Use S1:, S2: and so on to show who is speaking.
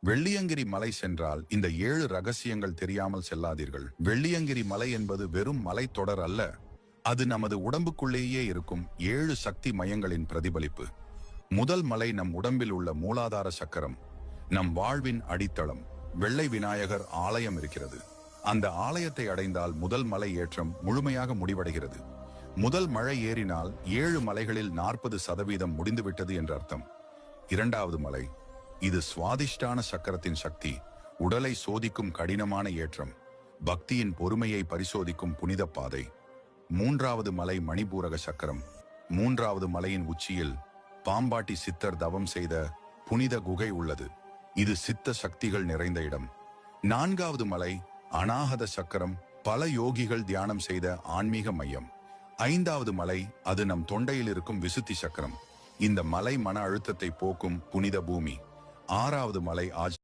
S1: வெள்ளியங்கிரி மலை சென்றால் இந்த 7 ரகசியங்கள் தெரியாமல் செல்லாதீர்கள். வெள்ளியங்கிரி மலை என்பது வெறும் மலைத்தொடர் அல்ல, அது நமது உடம்புக்குள்ளேயே இருக்கும் 7 சக்தி மையங்களின் பிரதிபலிப்பு. முதல் மலை நம் உடம்பில் உள்ள மூலாதார சக்கரம், நம் வாழ்வின் அடித்தளம். வெள்ளை விநாயகர் ஆலயம் இருக்கிறது. அந்த ஆலயத்தை அடைந்தால் முதல் மலை ஏற்றம் முழுமையாக முடிவடைகிறது. முதல் மழை ஏறினால் 7 மலைகளில் 40% முடிந்துவிட்டது என்ற அர்த்தம். இரண்டாவது மலை, இது சுவாதிஷ்டான சக்கரத்தின் சக்தி, உடலை சோதிக்கும் கடினமான ஏற்றம், பக்தியின் பொறுமையை பரிசோதிக்கும் புனித பாதை. மூன்றாவது மலை மணிபூரக சக்கரம். மூன்றாவது மலையின் உச்சியில் பாம்பாட்டி சித்தர் தவம் செய்த புனித குகை உள்ளது. இது சித்த சக்திகள் நிறைந்த இடம். நான்காவது மலை அநாகத சக்கரம், பல யோகிகள் தியானம் செய்த ஆன்மீக மையம். ஐந்தாவது மலை, அது நம் தொண்டையில் இருக்கும் விசுத்தி சக்கரம். இந்த மலை மன அழுத்தத்தை போக்கும் புனித பூமி. ஆறாவது மலை ஆஜ்னா